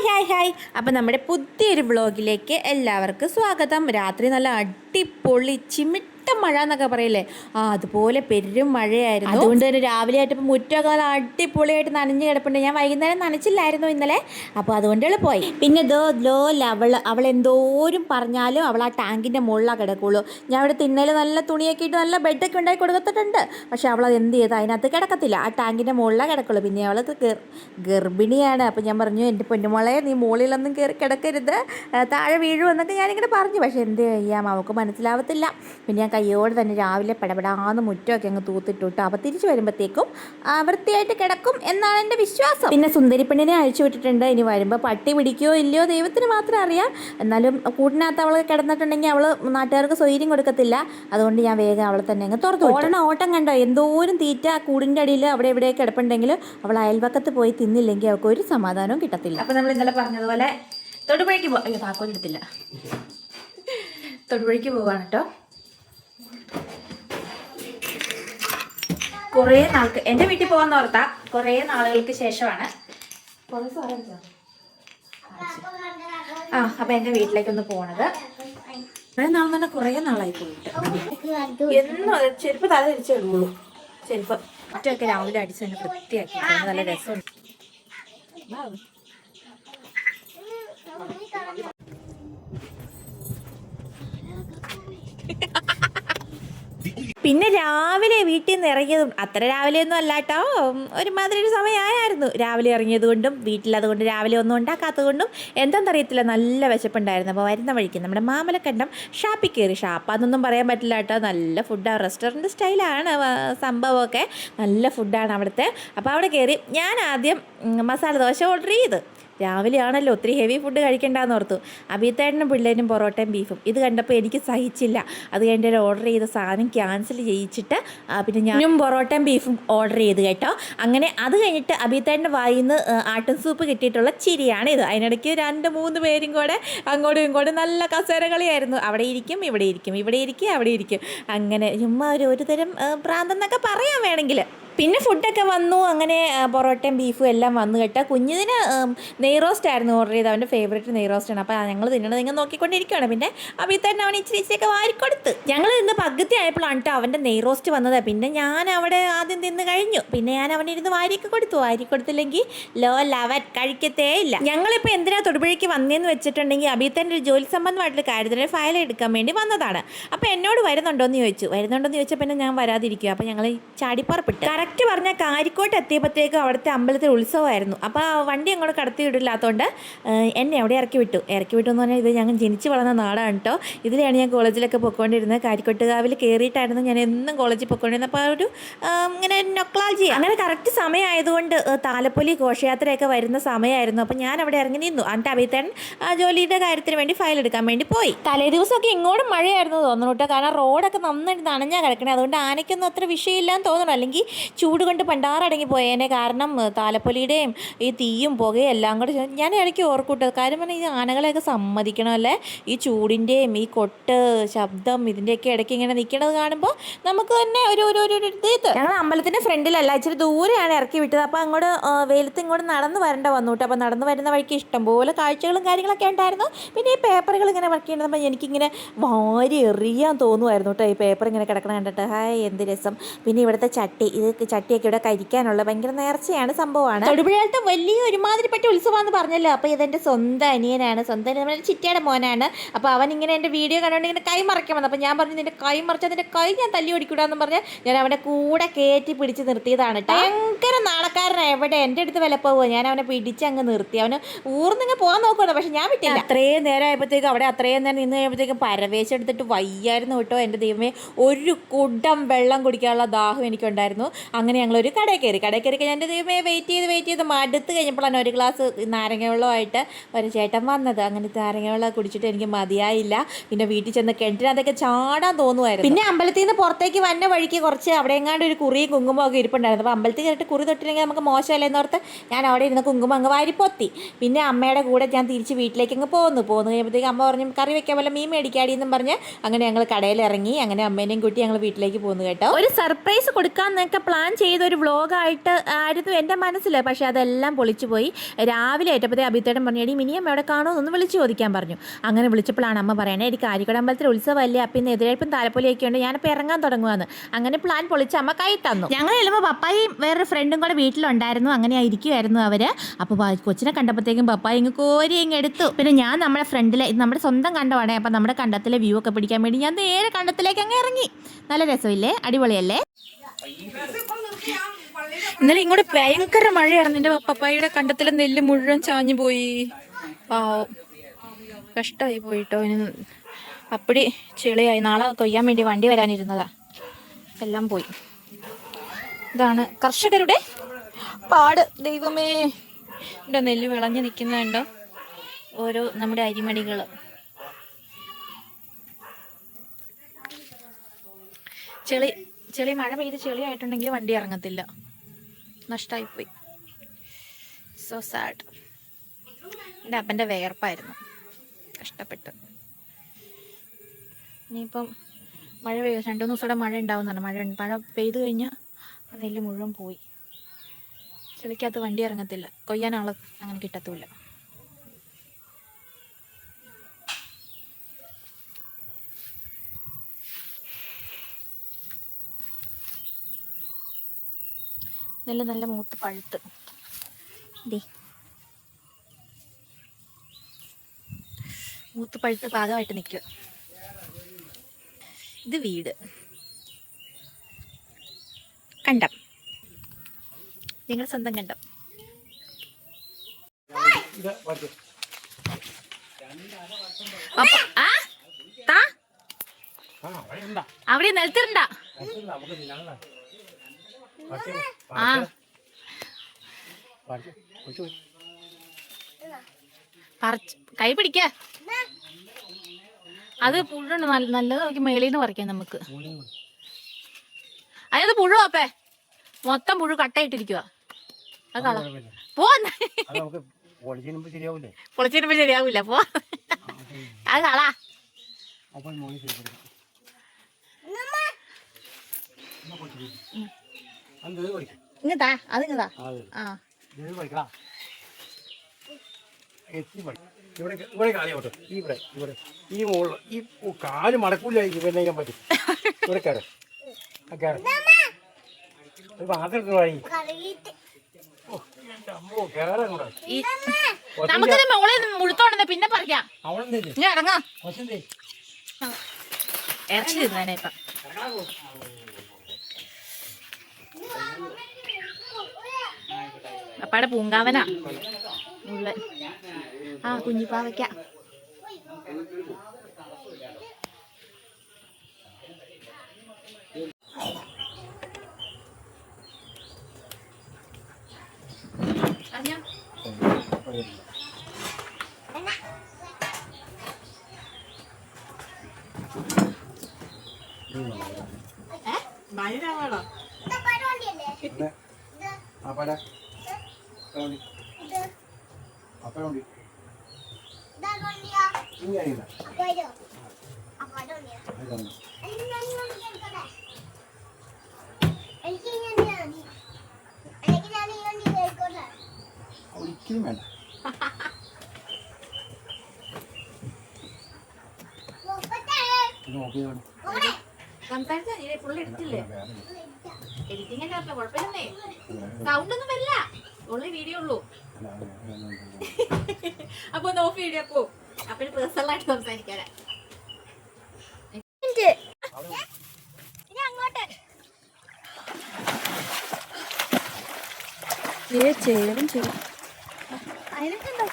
Hi അപ്പം നമ്മുടെ പുതിയൊരു വ്ളോഗിലേക്ക് എല്ലാവർക്കും സ്വാഗതം. രാത്രി നല്ല അടിപൊളി ചിമിട്ട മഴ എന്നൊക്കെ പറയില്ലേ, അതുപോലെ പെരും മഴയായിരുന്നു. അതുകൊണ്ട് തന്നെ രാവിലെ ആയിട്ട് ഇപ്പം മുറ്റമൊക്കെ നല്ല അടിപൊളിയായിട്ട് നനഞ്ഞ് കിടപ്പുണ്ട്. ഞാൻ വൈകുന്നേരം നനച്ചില്ലായിരുന്നു ഇന്നലെ, അപ്പോൾ അതുകൊണ്ട് പോയി. പിന്നെ അവൾ എന്തോരം പറഞ്ഞാലും അവൾ ആ ടാങ്കിൻ്റെ മുകളിലാണ് കിടക്കുള്ളൂ. ഞാൻ ഇവിടെ തിന്നൽ നല്ല തുണിയൊക്കെ ഇട്ട് നല്ല ബെഡൊക്കെ ഉണ്ടാക്കി കൊടുത്തിട്ടുണ്ട്. പക്ഷേ അവൾ അത് എന്ത് ചെയ്ത് അതിനകത്ത് കിടക്കത്തില്ല, ആ ടാങ്കിൻ്റെ മുകളിലാണ് കിടക്കുള്ളൂ. പിന്നെ അവൾ ഗർഭിണിയാണ്. അപ്പോൾ ഞാൻ പറഞ്ഞു, എൻ്റെ പൊന്നുമോളെ നീ മുകളിലൊന്നും കയറി കിടക്കരുത്, താഴെ വീഴുമെന്നൊക്കെ ഞാനിങ്ങനെ പറഞ്ഞു. പക്ഷേ എന്ത് ചെയ്യാം, അവൾക്ക് മനസ്സിലാവത്തില്ല. പിന്നെ ഞാൻ കയ്യോടെ തന്നെ രാവിലെ പടപടാന്ന് മുറ്റമൊക്കെ അങ്ങ് തൂത്തിട്ടു കേട്ടോ. അപ്പോൾ തിരിച്ചു വരുമ്പോഴത്തേക്കും വൃത്തിയായിട്ട് കിടക്കും എന്നാണ് എൻ്റെ വിശ്വാസം. പിന്നെ സുന്ദരിപ്പെണ്ണിനെ അഴിച്ചു വിട്ടിട്ടുണ്ട്. ഇനി വരുമ്പോൾ പട്ടി പിടിക്കുകയോ ഇല്ലയോ ദൈവത്തിന് മാത്രം അറിയാം. എന്നാലും കൂട്ടിനകത്ത് അവൾ കിടന്നിട്ടുണ്ടെങ്കിൽ അവൾ നാട്ടുകാർക്ക് സ്വൈര്യം കൊടുക്കത്തില്ല. അതുകൊണ്ട് ഞാൻ വേഗം അവളെ തന്നെ അങ്ങ് തുറന്നു. ഓട്ടം കണ്ടോ, എന്തോരം തീറ്റ കൂടിൻ്റെ അടിയിൽ അവിടെ എവിടെയൊക്കെ കിടപ്പുണ്ടെങ്കിൽ അവൾ അയൽവക്കത്ത് പോയി തിന്നില്ലെങ്കിൽ അവൾക്ക് ഒരു സമാധാനവും കിട്ടത്തില്ല. അപ്പോൾ നമ്മൾ ഇന്നലെ പറഞ്ഞതുപോലെ തൊടുപുഴയ്ക്ക് താക്കോലെടുത്തില്ല, തൊടുപുഴയ്ക്ക് പോവാണ് കേട്ടോ. കുറേ നാൾക്ക് എൻ്റെ വീട്ടിൽ പോകാൻ ഓർത്താ കുറേ നാളുകൾക്ക് ശേഷമാണ്. അപ്പം എൻ്റെ വീട്ടിലേക്കൊന്ന് പോണത്. കുറേ നാൾ തന്നെ കുറേ നാളായി പോയിട്ട്. എന്നും ചെരുപ്പ് തല തിരിച്ചിടുള്ളൂ. ചെരുപ്പ് മറ്റൊക്കെ രാവിലെ അടിച്ച് തന്നെ വൃത്തിയാക്കി നല്ല രസമുണ്ട്. പിന്നെ രാവിലെ വീട്ടിൽ നിന്ന് ഇറങ്ങിയതും അത്ര രാവിലെയൊന്നും അല്ല കേട്ടോ, ഒരുമാതിരി ഒരു സമയമായിരുന്നു രാവിലെ ഇറങ്ങിയത് കൊണ്ടും വീട്ടിലതുകൊണ്ട് രാവിലെ ഒന്നും ഉണ്ടാക്കാത്തത് കൊണ്ടും എന്താണെന്നറിയത്തില്ല, നല്ല വിശപ്പുണ്ടായിരുന്നു. അപ്പോൾ വരുന്ന വഴിക്ക് നമ്മുടെ മാമലക്കണ്ടം ഷാപ്പിൽ കയറി. ഷാപ്പാന്നൊന്നും പറയാൻ പറ്റില്ല കേട്ടോ, നല്ല ഫുഡാണ്, റെസ്റ്റോറൻറ്റ് സ്റ്റൈലാണ് സംഭവമൊക്കെ, നല്ല ഫുഡാണ് അവിടുത്തെ. അപ്പോൾ അവിടെ കയറി ഞാൻ ആദ്യം മസാല ദോശ ഓർഡർ ചെയ്ത്. രാവിലെ ആണല്ലോ, ഒത്തിരി ഹെവി ഫുഡ് കഴിക്കണ്ടെന്ന് ഓർത്തു. അബീത്തേട്ടനും പിള്ളേരും പൊറോട്ടയും ബീഫും ഇത് കണ്ടപ്പോൾ എനിക്ക് സഹിച്ചില്ല. അത് കഴിഞ്ഞിട്ട് ഓർഡർ ചെയ്ത സാധനം ക്യാൻസൽ ചെയ്യിച്ചിട്ട് പിന്നെ ഞാനും പൊറോട്ടയും ബീഫും ഓർഡർ ചെയ്ത് കേട്ടോ. അങ്ങനെ അത് കഴിഞ്ഞിട്ട് അബീത്തേട്ടൻ്റെ വായിൽ നിന്ന് ആട്ടും സൂപ്പ് കിട്ടിയിട്ടുള്ള ചിരിയാണ് ഇത്. അതിനിടയ്ക്ക് 2-3 പേരും കൂടെ അങ്ങോട്ടും ഇങ്ങോട്ടും നല്ല കസേര കളിയായിരുന്നു. അവിടെ ഇരിക്കും, ഇവിടെ ഇരിക്കും, ഇവിടെ ഇരിക്കും, അവിടെ ഇരിക്കും. അങ്ങനെ ചുമ്മാ ഒരു തരം പ്രാന്തെന്നൊക്കെ പറയാൻ വേണമെങ്കിൽ. പിന്നെ ഫുഡൊക്കെ വന്നു. അങ്ങനെ പൊറോട്ടയും ബീഫും എല്ലാം വന്നു കേട്ടോ. കുഞ്ഞിന് നെയ് റോസ്റ്റ് ആയിരുന്നു ഓർഡർ ചെയ്ത്, അവൻ്റെ ഫേവറേറ്റ് നെയ് റോസ്റ്റാണ്. അപ്പോൾ ഞങ്ങൾ തിന്നണത് ഇങ്ങനെ നോക്കിക്കൊണ്ടിരിക്കുകയാണ്. പിന്നെ അബീത്തേട്ടൻ അവൻ ഇച്ചിരിയൊക്കെ വാരിക്കൊടുത്ത്. ഞങ്ങൾ ഇന്ന് പകുതി ആയപ്പോഴാണ് കേട്ടോ അവൻ്റെ നെയ് റോസ്റ്റ് വന്നത്. പിന്നെ ഞാൻ അവിടെ ആദ്യം തിന്ന് കഴിഞ്ഞു. പിന്നെ ഞാൻ അവനിരുന്ന് വാരിയൊക്കെ കൊടുത്തു. വാരിക്കൊടുത്തില്ലെങ്കിൽ ലോ ലവൻ കഴിക്കത്തേ ഇല്ല. ഞങ്ങളിപ്പോൾ എന്തിനാ തൊടുപുഴയ്ക്ക് വന്നതെന്ന് വെച്ചിട്ടുണ്ടെങ്കിൽ അബീത്തേൻ്റെ ഒരു ജോലി സംബന്ധമായിട്ടുള്ള കാര്യത്തിൻ്റെ ഫയൽ എടുക്കാൻ വേണ്ടി വന്നതാണ്. അപ്പോൾ എന്നോട് വരുന്നുണ്ടോയെന്ന് ചോദിച്ചപ്പോൾ പിന്നെ ഞാൻ വരാതിരിക്കുക. അപ്പോൾ ഞങ്ങൾ ചാടിപ്പുറപ്പെട്ടു. കറക്റ്റ് പറഞ്ഞാൽ കാരിക്കോട്ട് എത്തിയപ്പോഴത്തേക്കും അവിടുത്തെ അമ്പലത്തിൽ ഉത്സവമായിരുന്നു. അപ്പോൾ ആ വണ്ടി അങ്ങോട്ട് കടത്തി വിടില്ലാത്തതുകൊണ്ട് എന്നെ അവിടെ ഇറക്കി വിട്ടു എന്ന് പറഞ്ഞാൽ ഇത് ഞങ്ങൾ ജനിച്ച് വളർന്ന നാടാണ് കേട്ടോ. ഇതിലാണ് ഞാൻ കോളേജിലൊക്കെ പൊയ്ക്കൊണ്ടിരുന്നത്. കാരിക്കോട്ടുകാവിൽ കയറിയിട്ടായിരുന്നു ഞാൻ എന്നും കോളേജിൽ പൊയ്ക്കൊണ്ടിരുന്നത്. അപ്പോൾ ഒരു ഇങ്ങനെ നൊക്ലാൾജി അങ്ങനെ കറക്റ്റ് സമയമായതുകൊണ്ട് താലപ്പൊലി ഘോഷയാത്രയൊക്കെ വരുന്ന സമയമായിരുന്നു. അപ്പോൾ ഞാൻ അവിടെ ഇറങ്ങി നിന്നു. എന്നിട്ട് അബീത്തേട്ടൻ ജോലിയുടെ കാര്യത്തിന് വേണ്ടി ഫയൽ എടുക്കാൻ വേണ്ടി പോയി. തലേ ദിവസമൊക്കെ ഇങ്ങോട്ടും മഴയായിരുന്നു തോന്നുന്നു കേട്ടോ, കാരണം റോഡൊക്കെ നന്നായിട്ട് നനഞ്ഞാൽ കിടക്കണേ. അതുകൊണ്ട് ആനയ്ക്കൊന്നും അത്ര വിഷയമില്ലാന്ന് തോന്നണം, അല്ലെങ്കിൽ ചൂട് കൊണ്ട് പണ്ടാറടങ്ങി പോയേനെ. കാരണം താലപ്പൊലിയുടെയും ഈ തീയും പുകയും എല്ലാം കൂടെ ഞാൻ ഇടയ്ക്ക് ഓർക്കൂട്ടത്. കാര്യം പറഞ്ഞാൽ ഈ ആനകളെയൊക്കെ സമ്മതിക്കണമല്ലേ, ഈ ചൂടിൻ്റെയും ഈ കൊട്ട് ശബ്ദം ഇതിൻ്റെയൊക്കെ ഇടയ്ക്ക് ഇങ്ങനെ നിൽക്കണത് കാണുമ്പോൾ നമുക്ക് തന്നെ ഒരു ഇത്. ഞങ്ങൾ അമ്പലത്തിൻ്റെ ഫ്രണ്ടിലല്ല, ഇച്ചിരി ദൂരെയാണ് ഇറക്കി വിട്ടത്. അപ്പോൾ അങ്ങോട്ട് വെയിലത്ത് ഇങ്ങോട്ട് നടന്ന് വരേണ്ട വന്നു കേട്ടോ. അപ്പോൾ നടന്ന് വരുന്ന വഴിക്ക് ഇഷ്ടംപോലെ കാഴ്ചകളും കാര്യങ്ങളൊക്കെ ഉണ്ടായിരുന്നു. പിന്നെ ഈ പേപ്പറുകൾ ഇങ്ങനെ വർക്ക് ചെയ്യുന്നപ്പോൾ എനിക്കിങ്ങനെ വാരി എറിയാൻ തോന്നുമായിരുന്നു കേട്ടോ, ഈ പേപ്പർ ഇങ്ങനെ കിടക്കണം കണ്ടിട്ട്. ഹായ് എന്ത് രസം. പിന്നെ ഇവിടുത്തെ ചട്ടിയൊക്കെ ഇവിടെ കഴിക്കാനുള്ള ഭയങ്കര നേർച്ചയാണ്, സംഭവമാണ്. തൊടുപുഴയിലത്തെ വലിയ ഒരുമാതിരിപ്പെട്ട ഉത്സവമാണെന്ന് പറഞ്ഞല്ലോ. അപ്പോൾ ഇതെൻ്റെ സ്വന്തം അനിയനാണ്, നമ്മുടെ ചിറ്റയുടെ മോനാണ്. അപ്പോൾ അവൻ ഇങ്ങനെ എൻ്റെ വീഡിയോ കണ്ടുകൊണ്ട് ഇങ്ങനെ കൈ മറയ്ക്കാൻ വന്നു. അപ്പോൾ ഞാൻ പറഞ്ഞു, നിൻ്റെ കൈ മറിച്ചാൽ നിൻ്റെ കൈ ഞാൻ തല്ലി ഓടിക്കൂടാന്ന് പറഞ്ഞാൽ ഞാൻ അവൻ്റെ കൂടെ കയറ്റി പിടിച്ച് നിർത്തിയതാണ് കേട്ടോ. ഭയങ്കര നാണക്കാരനാണ്. എവിടെ എൻ്റെ അടുത്ത് വില പോവുക, ഞാൻ അവനെ പിടിച്ച് അങ്ങ് നിർത്തി. അവന് ഊർന്നിങ്ങ് പോകാൻ നോക്കുകയാണ്, പക്ഷെ ഞാൻ വിട്ടില്ല. അത്രയും നേരം ആയപ്പോഴത്തേക്കും അവിടെ അത്രയും നേരം നിന്ന് കഴിയുമ്പോഴത്തേക്കും പരവേശം എടുത്തിട്ട് വയ്യായിരുന്നു കേട്ടോ. എൻ്റെ ദൈവമേ, ഒരു കുടം വെള്ളം കുടിക്കാനുള്ള ദാഹം എനിക്കുണ്ടായിരുന്നു. അങ്ങനെ ഞങ്ങളൊരു കടയിൽ കയറി ഞാൻ എൻ്റെ ദൈവമേ വെയിറ്റ് ചെയ്ത് മടുത്ത് കഴിഞ്ഞപ്പോഴാണ് ഒരു ഗ്ലാസ് നാരങ്ങ വെള്ളമായിട്ട് ഒരു ചേട്ടൻ വന്നത്. അങ്ങനെ നാരങ്ങ വെള്ളം കുടിച്ചിട്ട് എനിക്ക് മതിയായില്ല. പിന്നെ വീട്ടിൽ ചെന്ന് കിണറ്റിനകത്തൊക്കെ ചാടാൻ തോന്നുമായിരുന്നു. പിന്നെ അമ്പലത്തിൽ നിന്ന് പുറത്തേക്ക് വന്ന വഴിക്ക് കുറച്ച് അവിടെ എങ്ങാണ്ട് ഒരു കുറിയും കുങ്കുമൊക്കെ ഇരിപ്പുണ്ടായിരുന്നു. അപ്പോൾ അമ്പലത്തിൽ കയറിയിട്ട് കുറി തൊട്ടില്ലെങ്കിൽ നമുക്ക് മോശമല്ലേ എന്നോർത്ത് ഞാൻ അവിടെ ഇരുന്ന് കുങ്കുമം അങ്ങ് വാരിപ്പൊത്തി. പിന്നെ അമ്മയുടെ കൂടെ ഞാൻ തിരിച്ച് വീട്ടിലേക്ക് അങ്ങ് പോന്നു കഴിയുമ്പോഴത്തേക്ക് അമ്മ പറഞ്ഞു കറി വെക്കാൻ പോലെ മീൻ മേടിക്കാടി എന്നും പറഞ്ഞ് അങ്ങനെ ഞങ്ങൾ കടയിൽ ഇറങ്ങി. അങ്ങനെ അമ്മേനെയും കൂട്ടി ഞങ്ങൾ വീട്ടിലേക്ക് പോന്നു കേട്ടോ. ഒരു സർപ്രൈസ് കൊടുക്കാമെന്നൊക്കെ പ്ലാൻ ചെയ്തൊരു വ്ളോഗായിട്ട് ആയിരുന്നു എൻ്റെ മനസ്സിൽ. പക്ഷേ അതെല്ലാം പൊളിച്ചു പോയി. രാവിലെ ഏറ്റപ്പോഴത്തേ അഭിത്തേട്ടൻ പറഞ്ഞു, എടി മിനിയമ്മ എവിടെ കാണുമോ ഒന്ന് വിളിച്ച് ചോദിക്കാൻ പറഞ്ഞു. അങ്ങനെ വിളിച്ചപ്പോഴാണ് അമ്മ പറയണേ, എനിക്ക് കാരിക്കട അമ്പലത്തിൽ ഉത്സവമല്ലേ, അപ്പം ഇന്ന് എതിരേൽപ്പും താലപ്പൊലിയൊക്കെ ഉണ്ട്, ഞാനിപ്പോൾ ഇറങ്ങാൻ തുടങ്ങുവാന്ന്. അങ്ങനെ പ്ലാൻ പൊളിച്ച് അമ്മ കൈ തന്നു. ഞങ്ങൾ ചെല്ലുമ്പോൾ പപ്പായും വേറൊരു ഫ്രണ്ടും കൂടെ വീട്ടിലുണ്ടായിരുന്നു. അങ്ങനെ ഇരിക്കുമായിരുന്നു അവർ. അപ്പോൾ കൊച്ചിനെ കണ്ടപ്പോഴത്തേക്കും പപ്പായ ഇങ്ങ് കോരി ഇങ്ങ് എടുത്തു. പിന്നെ ഞാൻ നമ്മുടെ ഫ്രണ്ടിലെ നമ്മുടെ സ്വന്തം കണ്ടമാണ്. അപ്പം നമ്മുടെ കണ്ടത്തിലെ വ്യൂ ഒക്കെ പിടിക്കാൻ വേണ്ടി ഞാൻ നേരെ കണ്ടത്തിലേക്ക് അങ്ങ് ഇറങ്ങി. നല്ല രസമില്ലേ, അടിപൊളിയല്ലേ? ഇന്നലെ ഇങ്ങോട്ട് ഭയങ്കര മഴയായിരുന്നു. എൻ്റെ പപ്പായുടെ കണ്ടത്തിലെ നെല്ല് മുഴുവൻ ചാഞ്ഞു പോയി. കഷ്ടമായി പോയിട്ടോ. ഇനി അപ്പടി ചെളിയായി. നാളെ കൊയ്യാൻ വേണ്ടി വണ്ടി വരാനിരുന്നതാ, എല്ലാം പോയി. ഇതാണ് കർഷകരുടെ പാട്. ദൈവമേ, എൻ്റെ നെല്ല് വിളഞ്ഞു നിൽക്കുന്നുണ്ടോ ഓരോ നമ്മുടെ അരിമണികൾ. ചെളി മഴ പെയ്ത് ചെളിയായിട്ടുണ്ടെങ്കിൽ വണ്ടി ഇറങ്ങത്തില്ല. നഷ്ടമായിപ്പോയി. So sad. എൻ്റെ അപ്പൻ്റെ വേർപ്പായിരുന്നു, കഷ്ടപ്പെട്ട്. ഇനിയിപ്പം മഴ പെയ്യും, 2-3 ദിവസത്തോടെ മഴ ഉണ്ടാവുന്നതാണ്. മഴ പെയ്ത് കഴിഞ്ഞാൽ നെല്ല് മുഴുവൻ പോയി. ചെളിക്കകത്ത് വണ്ടി ഇറങ്ങത്തില്ല, കൊയ്യാനാളെ അങ്ങനെ കിട്ടത്തുമില്ല. നെല്ല് നല്ല മൂത്ത് പഴുത്ത് മൂത്ത് പഴുത്ത് പാകമായിട്ട് നിൽക്കുക. ഇത് വീട് കണ്ടം, ഞങ്ങൾ സ്വന്തം കണ്ടം. അവിടെ നിലത്തിരണ്ട. കൈ പിടിക്ക. അത് പുഴുണ്ട്, നല്ലത് നോക്കി മേളിന്ന് പറിക്കാം നമുക്ക്. അതായത് പുഴു അപ്പേ മൊത്തം പുഴു കട്ടയിട്ടിരിക്കുക. അത് കള പൊളിച്ചിരുമ്പോ ശരിയാവൂല. പോ അത് കള. ഇങ്ങത്താ അത് ഇങ്ങതാ. ഇവിടെ കാലിയോട്ടെ. ഇവിടെ ഈ മുകളിൽ ഈ കാല് മടക്കൂലായിരിക്കും. പിന്നെ ചെയ്യാൻ പറ്റും. ഇവിടെ കയറും പാത്രത്തിന് വഴി. നമുക്ക് മുഴുത്തോണ്ടെന്ന് പിന്നെ പറയാം. ഇറങ്ങാം. ഇറച്ചി തിന്നാനേ ഇപ്പം. അപ്പാടെ പൂങ്കാവനാ ഉള്ള. കുഞ്ഞിപ്പാവയ്ക്ക. ഒരിക്കലും വേണ്ട. സംസാരിച്ചേ ഫുള്ള് എടുത്തില്ലേ? എഡിറ്റിംഗ് കുഴപ്പമില്ലേ? സൗണ്ട് ഒന്നും വരില്ല, ഉള്ളി വീഡിയോ ഉള്ളൂ. അപ്പൊ ഒന്ന് ഓഫ് ചെയ്യേ. അപ്പൊ പേഴ്സണലായിട്ട് സംസാരിക്കാനാ. ചേരും ചെയ്യും. അതിനൊക്കെ ഉണ്ടോ?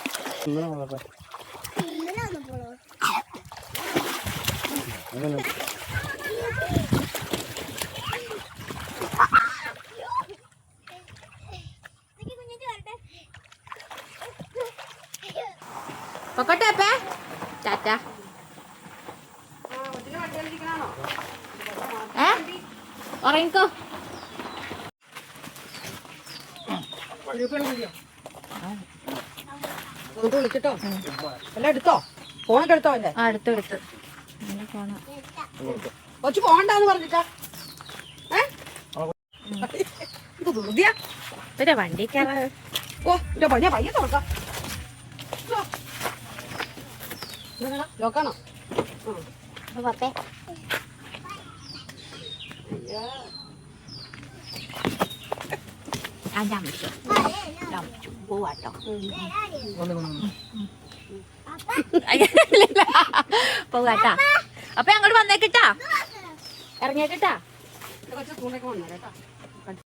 പൊക്കോട്ടെ അപ്പേ. ടാറ്റ. ഉറങ്ങിക്കോ. വിളിച്ചിട്ടോ എല്ലാം എടുത്തോ? ഫോണൊക്കെ എടുത്തോ? അല്ലേ അടുത്തെടുത്ത് കൊച്ചു പോകണ്ടെന്ന് പറഞ്ഞിട്ടാ. ഇത് വെറുതെയാ. പിന്നെ വണ്ടി കയറാ. ഓ എന്റെ പണിയാ പയ്യെ തുറക്കാം. ലോക്കാണോ? പത്തേ പോവാട്ടോ. പോവാട്ടാ. അപ്പൊ അങ്ങോട്ട് വന്നേക്കിട്ടാ, ഇറങ്ങിയേക്കിട്ടാ. കുറച്ച് തൂണൊക്കെ വന്നേട്ടാ.